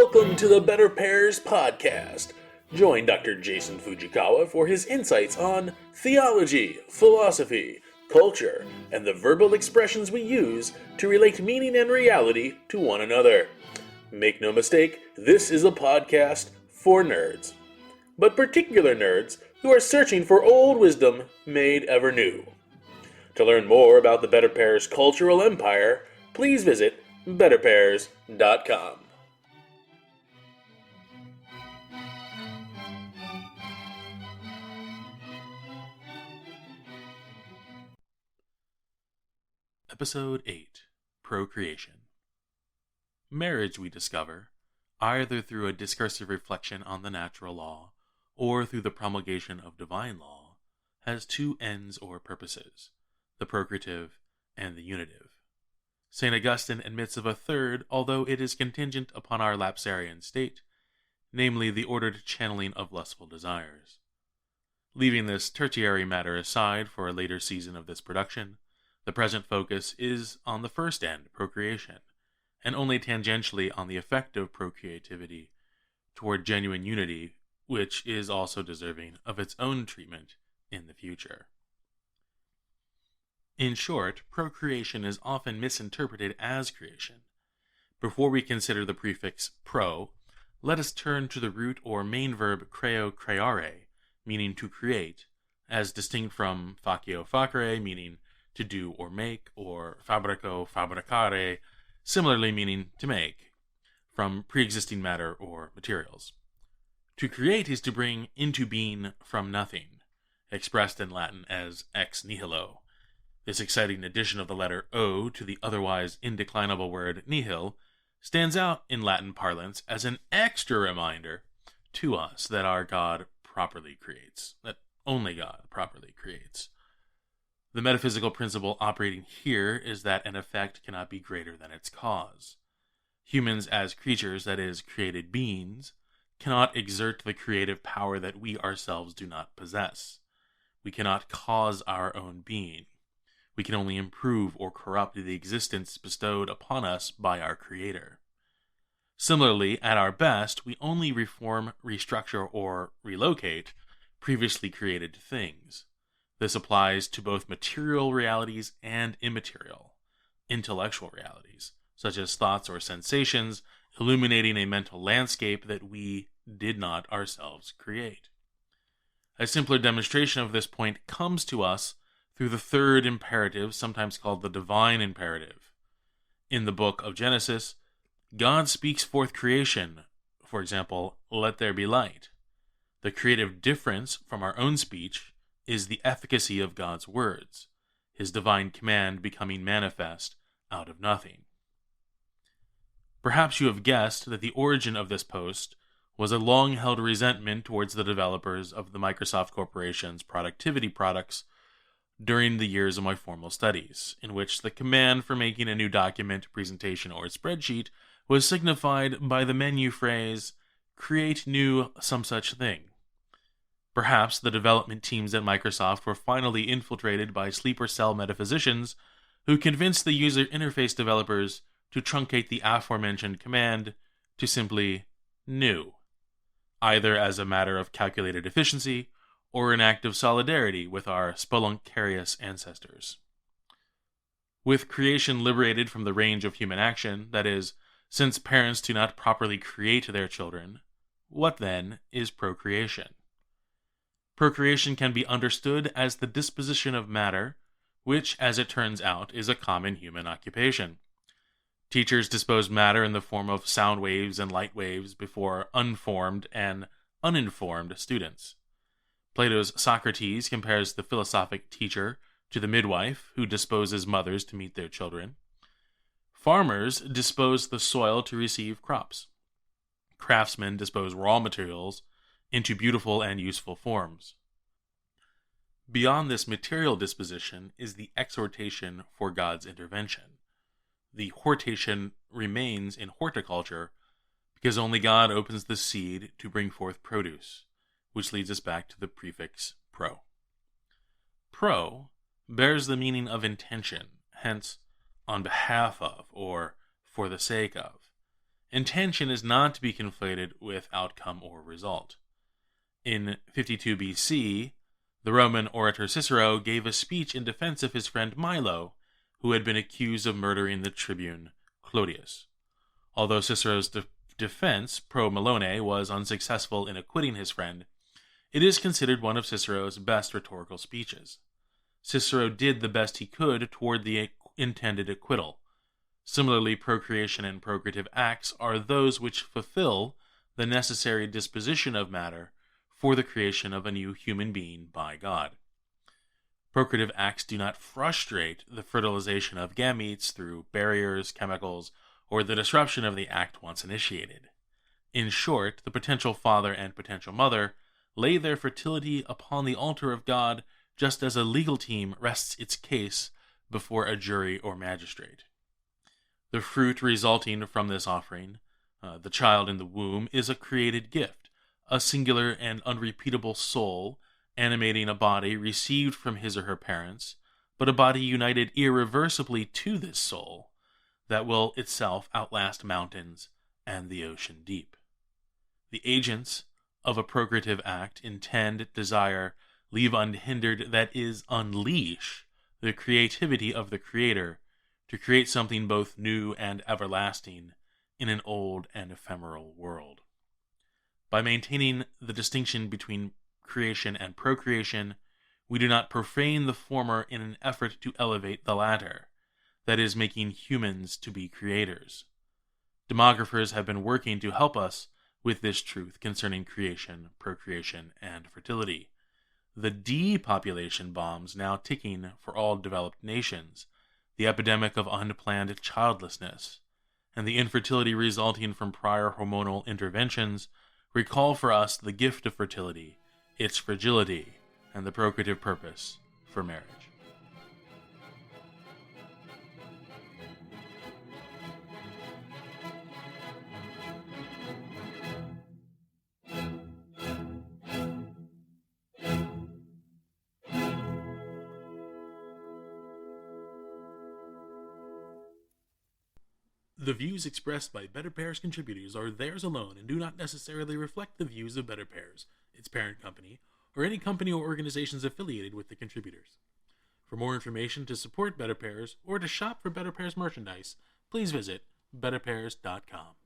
Welcome to the BetterPears podcast. Join Dr. Jason Fujikawa for his insights on theology, philosophy, culture, and the verbal expressions we use to relate meaning and reality to one another. Make no mistake, this is a podcast for nerds, but particular nerds who are searching for old wisdom made ever new. To learn more about the BetterPears cultural empire, please visit BetterPears.com. Episode 8, Procreation. Marriage, we discover, either through a discursive reflection on the natural law, or through the promulgation of divine law, has two ends or purposes, the procreative and the unitive. St. Augustine admits of a third, although it is contingent upon our lapsarian state, namely the ordered channeling of lustful desires. Leaving this tertiary matter aside for a later season of this production, the present focus is on the first end, procreation, and only tangentially on the effect of procreativity toward genuine unity, which is also deserving of its own treatment in the future. In short, procreation is often misinterpreted as creation. Before we consider the prefix pro, let us turn to the root or main verb creo creare, meaning to create, as distinct from facio facere, meaning to do or make, or fabrico fabricare, similarly meaning to make, from pre-existing matter or materials. To create is to bring into being from nothing, expressed in Latin as ex nihilo. This exciting addition of the letter O to the otherwise indeclinable word nihil stands out in Latin parlance as an extra reminder to us that our God properly creates, that only God properly creates. The metaphysical principle operating here is that an effect cannot be greater than its cause. Humans as creatures, that is, created beings, cannot exert the creative power that we ourselves do not possess. We cannot cause our own being. We can only improve or corrupt the existence bestowed upon us by our Creator. Similarly, at our best, we only reform, restructure, or relocate previously created things. This applies to both material realities and immaterial, intellectual realities, such as thoughts or sensations, illuminating a mental landscape that we did not ourselves create. A simpler demonstration of this point comes to us through the third imperative, sometimes called the divine imperative. In the book of Genesis, God speaks forth creation, for example, let there be light. The creative difference from our own speech is the efficacy of God's words, his divine command becoming manifest out of nothing. Perhaps you have guessed that the origin of this post was a long-held resentment towards the developers of the Microsoft Corporation's productivity products during the years of my formal studies, in which the command for making a new document, presentation, or spreadsheet was signified by the menu phrase, create new some such thing. Perhaps the development teams at Microsoft were finally infiltrated by sleeper cell metaphysicians who convinced the user interface developers to truncate the aforementioned command to simply new, either as a matter of calculated efficiency or an act of solidarity with our spelunarious ancestors. With creation liberated from the range of human action, that is, since parents do not properly create their children, what then is procreation? Procreation can be understood as the disposition of matter, which, as it turns out, is a common human occupation. Teachers dispose matter in the form of sound waves and light waves before unformed and uninformed students. Plato's Socrates compares the philosophic teacher to the midwife who disposes mothers to meet their children. Farmers dispose the soil to receive crops. Craftsmen dispose raw materials into beautiful and useful forms. Beyond this material disposition is the exhortation for God's intervention. The hortation remains in horticulture because only God opens the seed to bring forth produce, which leads us back to the prefix pro. Pro bears the meaning of intention, hence on behalf of or for the sake of. Intention is not to be conflated with outcome or result. In 52 BC, the Roman orator Cicero gave a speech in defense of his friend Milo, who had been accused of murdering the tribune Clodius. Although Cicero's defense pro Malone was unsuccessful in acquitting his friend, it is considered one of Cicero's best rhetorical speeches. Cicero did the best he could toward the intended acquittal. Similarly, procreation and procreative acts are those which fulfill the necessary disposition of matter for the creation of a new human being by God. Procreative acts do not frustrate the fertilization of gametes through barriers, chemicals, or the disruption of the act once initiated. In short, the potential father and potential mother lay their fertility upon the altar of God, just as a legal team rests its case before a jury or magistrate. The fruit resulting from this offering, the child in the womb, is a created gift, a singular and unrepeatable soul animating a body received from his or her parents, but a body united irreversibly to this soul that will itself outlast mountains and the ocean deep. The agents of a procreative act intend, desire, leave unhindered, that is, unleash the creativity of the Creator to create something both new and everlasting in an old and ephemeral world. By maintaining the distinction between creation and procreation, we do not profane the former in an effort to elevate the latter, that is, making humans to be creators. Demographers have been working to help us with this truth concerning creation, procreation, and fertility. The depopulation bombs now ticking for all developed nations, the epidemic of unplanned childlessness, and the infertility resulting from prior hormonal interventions recall for us the gift of fertility, its fragility, and the procreative purpose for marriage. The views expressed by BetterPears contributors are theirs alone and do not necessarily reflect the views of BetterPears, its parent company, or any company or organizations affiliated with the contributors. For more information to support BetterPears or to shop for BetterPears merchandise, please visit betterpears.com.